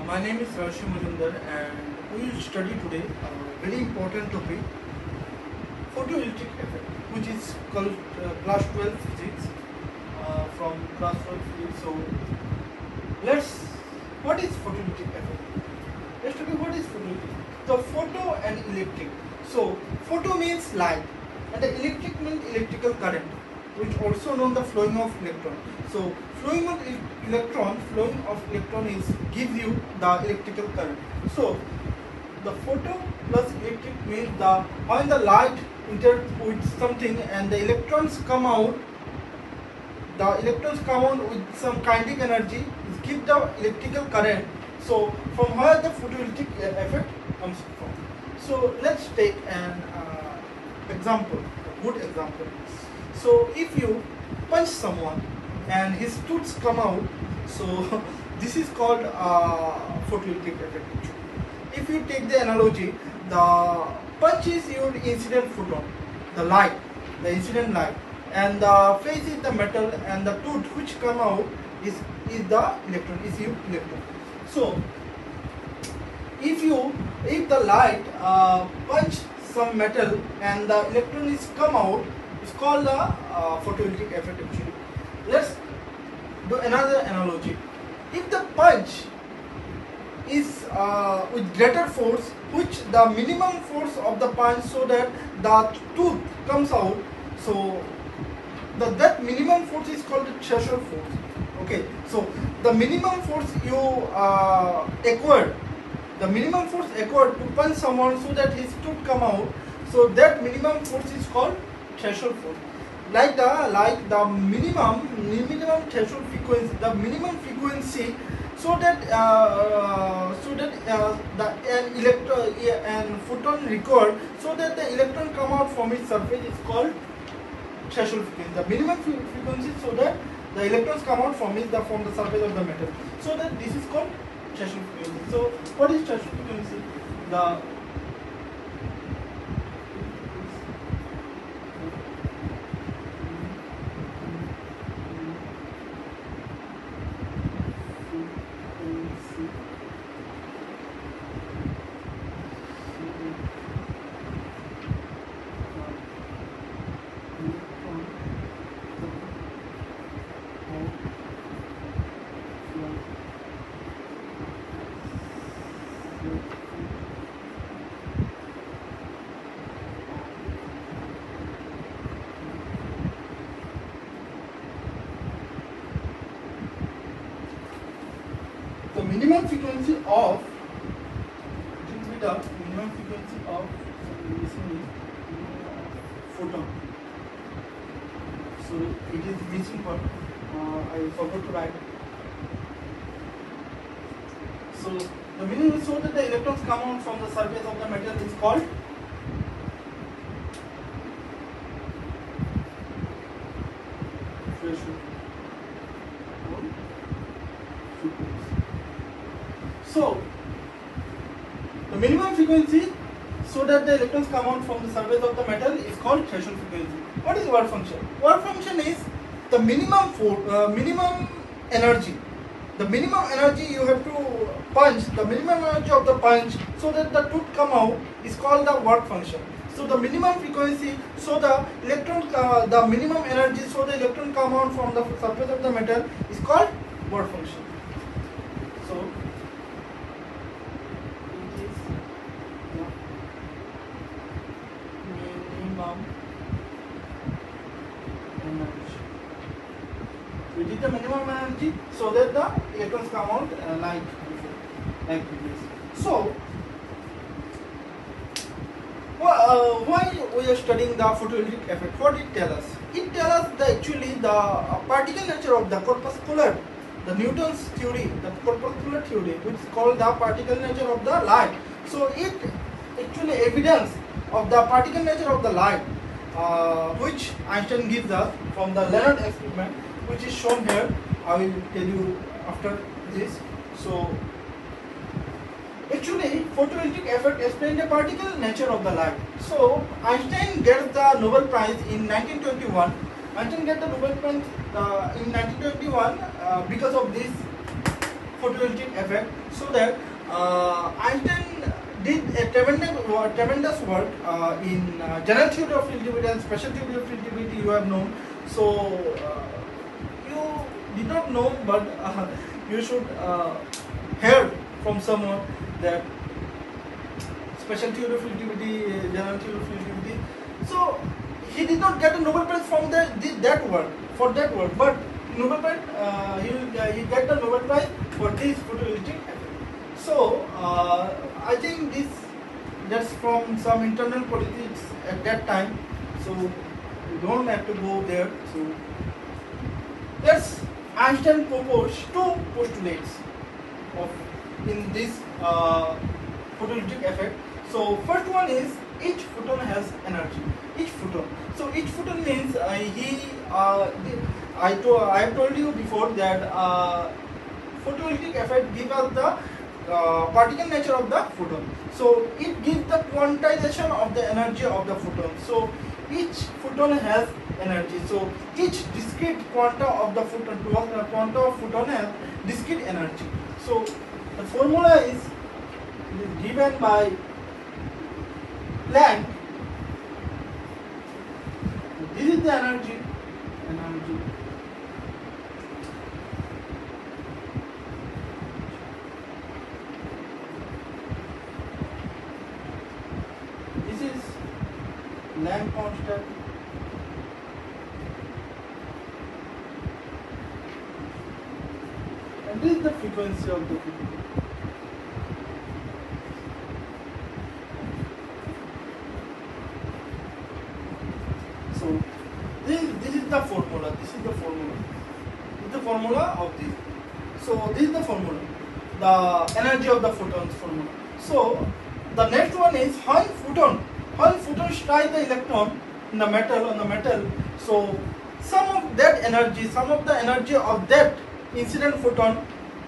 My name is Rashi Majumdar and we will study today a very important topic, photoelectric effect, which is called class 12 physics from class 12 physics. So what is photoelectric effect? Let's talk about what is photoelectric. The photo and electric. So photo means light and the electric means electrical current, which also known the flowing of electron. So flowing of electron is gives you the electrical current. So the photo plus electric means when the light interacts with something and the electrons come out, with some kinetic energy, give the electrical current. So from where the photoelectric effect comes from. So let's take an example, a good example. So if you punch someone and his tooths come out, so this is called photoelectric effect. If you take the analogy, the punch is your incident photon, the incident light, and the phase is the metal, and the tooth which come out is the electron, is your electron. So if the light punch some metal and the electron is come out, it's called the photoelectric effect actually. Let's do another analogy. If the punch is with greater force, which the minimum force of the punch so that the tooth comes out, so that minimum force is called the threshold force. Okay, so the minimum force you acquired, to punch someone so that his tooth come out, so that minimum force is called threshold force. Like the minimum threshold frequency, the minimum frequency, so that an photon record, so that the electron come out from its surface is called threshold frequency. The minimum frequency, so that the electrons come out from the surface of the metal. So that this is called threshold frequency. So what is threshold frequency? The minimum frequency of photon. So it is missing part. I forgot to write. So the minimum, so that the electrons come out from the surface of the metal is called threshold frequency. So the minimum frequency, so that the electrons come out from the surface of the metal, is called threshold frequency. What is work function? Work function is the minimum energy. The minimum energy you have to punch, the minimum energy of the punch, so that the tooth come out, is called the work function. So the minimum frequency, so the minimum energy, so the electron come out from the surface of the metal, is called work function. So it is the minimum energy. We did the minimum energy, so that the electrons come out like previous. So why we are studying the photoelectric effect? What it tells us? It tells us actually the particle nature of the corpuscular, the Newton's theory, the corpuscular theory, which is called the particle nature of the light. So it actually evidence of the particle nature of the light, which Einstein gives us from the Leonard experiment, which is shown here. I will tell you after this. So actually photoelectric effect explains the particle nature of the light. So Einstein gets the Nobel Prize in 1921. Einstein get the Nobel Prize in 1921 because of this photoelectric effect, so that Einstein did a tremendous work in general theory of relativity and special theory of relativity. You have known, so you did not know, but you should hear from someone that special theory of relativity, general theory of relativity. So he did not get a Nobel Prize from that work, for that work, but Nobel Prize, he get the Nobel Prize for this photoelectric effect. So I think that's from some internal politics at that time. So you don't have to go there. So let's Einstein proposed two postulates in this photoelectric effect. So first one is each photon has energy. Each photon. So each photon means I have told you before that photoelectric effect gives us the particle nature of the photon. So it gives the quantization of the energy of the photon. So each photon has energy. So each discrete quanta of the photon has discrete energy. So the formula is given by Planck. This is the energy. This is Planck constant. And this is the frequency of the photon. So this is the formula. This is the formula. This is the formula of this. So this is the formula. The energy of the photons formula. So the next one is when photon strike the electron in the metal on the metal. So some of the energy of that incident photon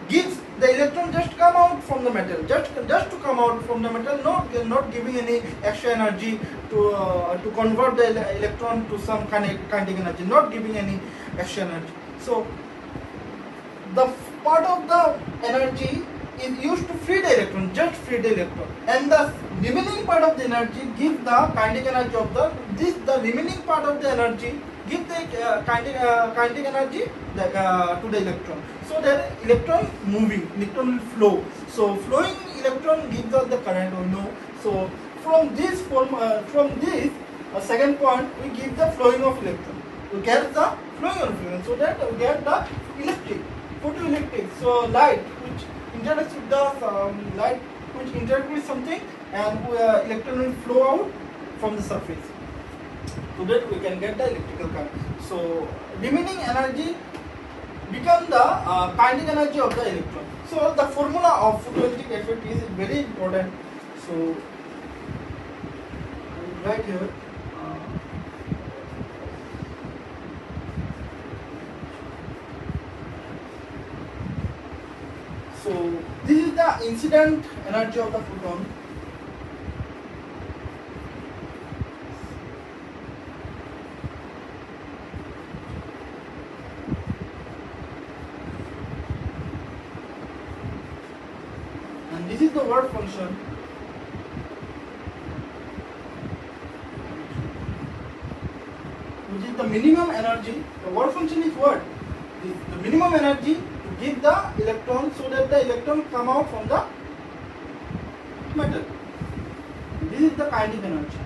gives the electron just come out from the metal, just to come out from the metal, not giving any extra energy to convert the electron to some kinetic energy, not giving any extra energy. So the part of the energy is used to free the electron, just free the electron, and the remaining part of the energy gives the kinetic energy of the remaining part of the energy give the kinetic energy to the electron. So that electron moving, electron will flow. So flowing electron gives us the current, we know. So from this second point, we give the flowing of electron. We get the flowing of electron, so that we get the electric, photoelectric. So light which interacts with something, and electron will flow out from the surface. So that we can get the electrical current. So remaining energy become the kinetic energy of the electron. So the formula of photoelectric effect is very important. So right here. So this is the incident energy of the photon. And this is the work function. Which is the minimum energy. The work function is what? The minimum energy to give the electron, so that the electron come out from the metal. This is the kinetic energy.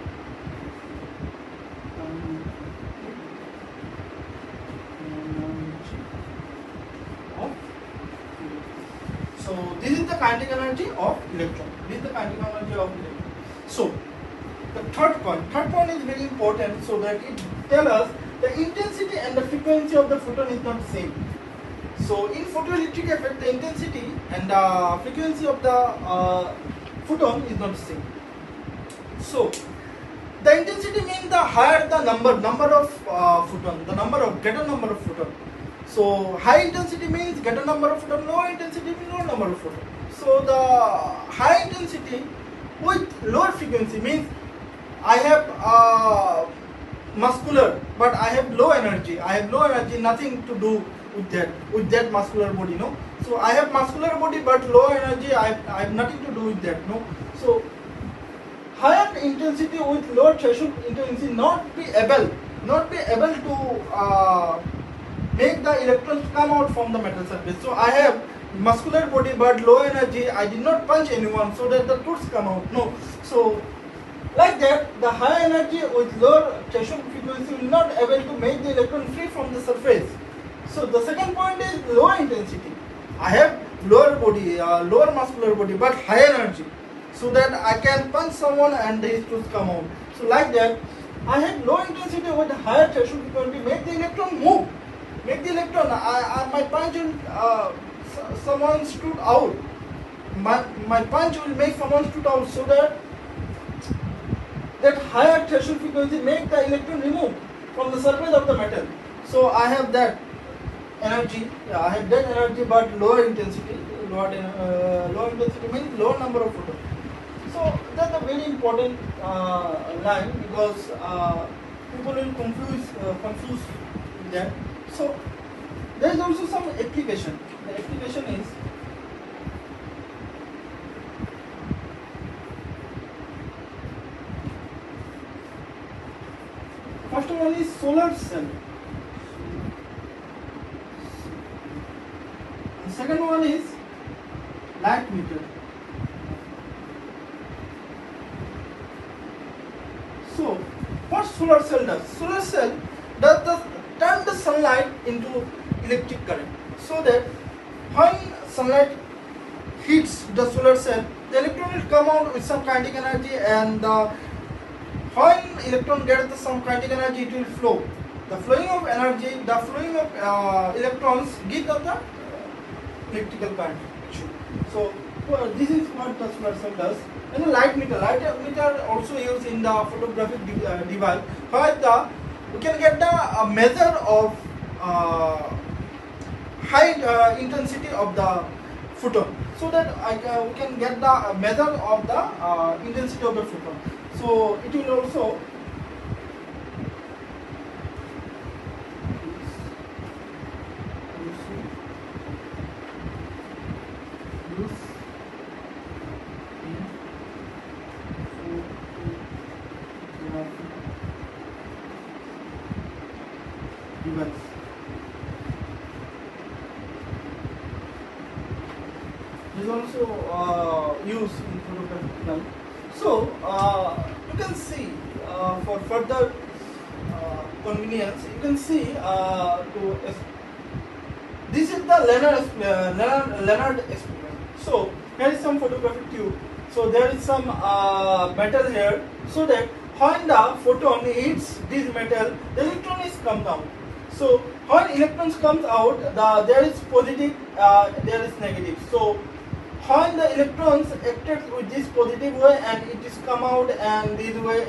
So this is the kinetic energy of electron. This is the kinetic energy of electron. So the third point is very important, so that it tells us the intensity and the frequency of the photon is not same. So in photoelectric effect, the intensity and the frequency of the photon is not same. So the intensity means the higher the number of photon, greater number of photon. So high intensity means greater number of photon, low intensity means low number of photon. So the high intensity with lower frequency means I have muscular, but I have low energy. Nothing to do with that muscular body, no. So I have muscular body but low energy. I have nothing to do with that, no. So higher intensity with lower threshold intensity not be able to make the electrons come out from the metal surface. So I have muscular body but low energy. I did not punch anyone so that the truths come out, no. So like that, the high energy with lower threshold frequency will not able to make the electron free from the surface. So the second point is lower intensity. I have lower body, lower muscular body but high energy, so that I can punch someone and his truths come out. So like that, I have low intensity with higher threshold frequency, make the electron move. Make the electron, my punch will someone stood out. My punch will make someone stood out, so that higher threshold frequency make the electron remove from the surface of the metal. So I have that energy. I have that energy but lower intensity. Lower intensity means lower number of photons. So that's a very important line, because people will confuse with that. So there is also some application. The application is first one is solar cell. The second one is light meter. So what solar cell does? Solar cell does turn the sunlight into electric current, so that when sunlight hits the solar cell, the electron will come out with some kinetic energy, and when electron gets some kinetic energy, it will flow. The flowing of energy, the flowing of electrons gives the electrical current. So this is what the solar cell does. And the light meter also used in the photographic device, where we can get the measure of high intensity of the photon, so that we can get the measure of the intensity of the photon. So it will also device. Is also used in photographic device. So you can see, for further convenience, you can see this is the Leonard experiment. So here is some photographic tube. So there is some metal here, so that when the photon hits this metal, the electron is come down. So when electrons comes out, there is positive, there is negative. So when the electrons acted with this positive way, and it is come out and this way,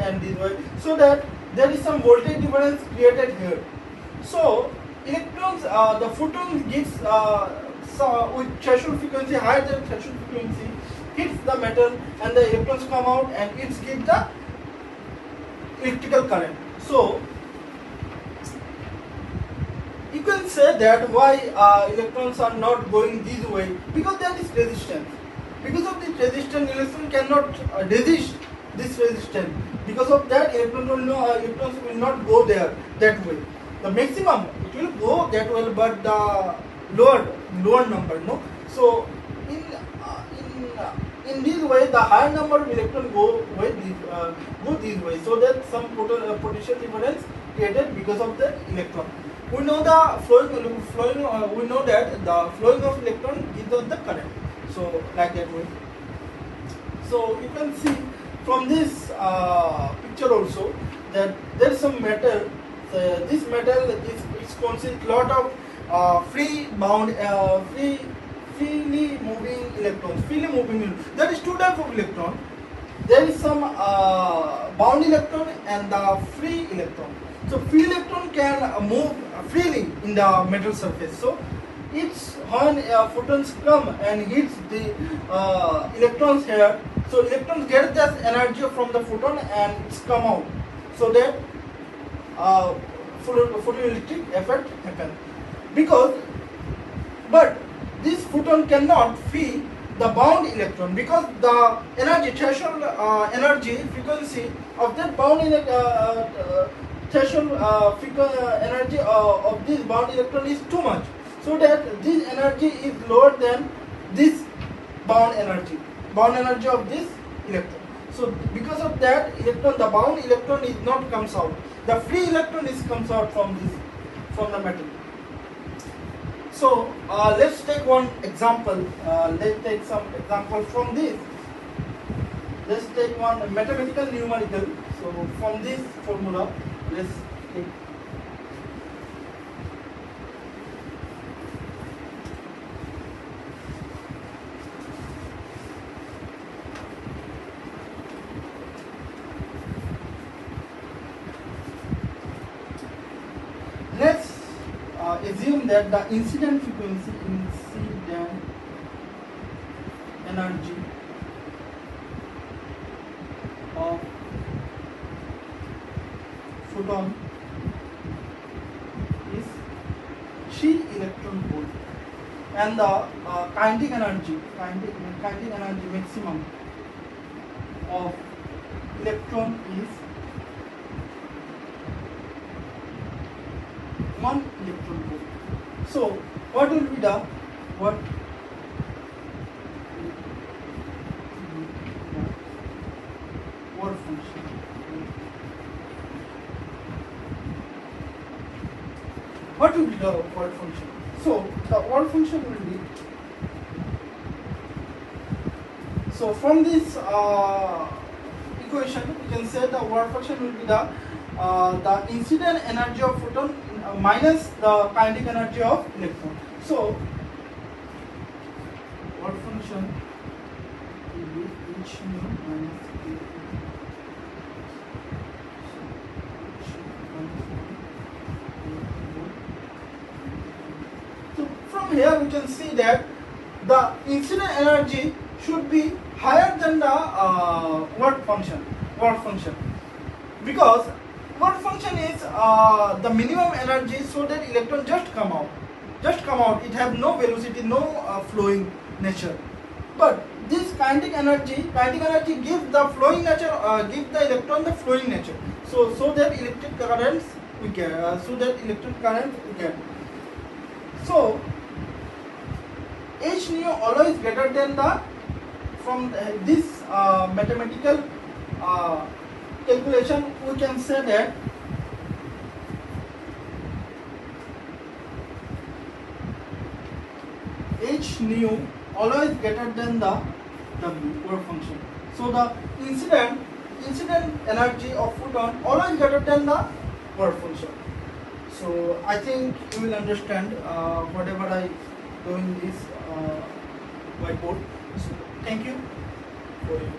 so that there is some voltage difference created here. So electrons, the photons gives with threshold frequency, higher than threshold frequency, hits the metal, and the electrons come out, and it gives the electrical current. So you can say that why electrons are not going this way, because there is resistance. Because of this resistance, electron cannot resist this resistance. Because of that, electrons will not go there that way. The maximum it will go that way, but the lower number, no. So in this way, the higher number of electrons go this way, so that some potential difference created because of the electron. We know the flowing. We know that the flowing of electron gives us the current. So like that way. So you can see from this picture also that there is some metal. This metal is consists lot of freely moving electrons. There is two types of electron. There is some bound electron and the free electron. So free electron can move freely in the metal surface. So it's when photons come and hits the electrons here. So electrons get that energy from the photon and it's come out. So that photoelectric effect happens. Because but this photon cannot free the bound electron because the energy threshold energy frequency of that bound threshold energy of this bound electron is too much, so that this energy is lower than this bound energy of this electron. So because of that electron, the bound electron is not comes out. The free electron is comes out from the metal. So let's take one example. Let's take some example from this. Let's take one mathematical numerical. So from this formula, let's take. Let's assume that the incident frequency, incident energy of photon is 3 electron volt, and the kinetic energy maximum of electron is 1 electron volt. So what will be the work function? What will be the work function? So the work function will be, so from this equation we can say the work function will be the incident energy of photon minus the kinetic energy of electron. So work function will be h nu minus k. So from here we can see that the incident energy should be higher than the work function, because work function is the minimum energy, so that electron just come out. It have no velocity, no flowing nature. But this kinetic energy gives the flowing nature, gives the electron the flowing nature. So that electric currents we get. So h nu always greater than the, from this mathematical calculation we can say that h nu always greater than the w, work function. So the incident energy of photon always greater than the work function. So I think you will understand whatever I doing this whiteboard. So thank you for your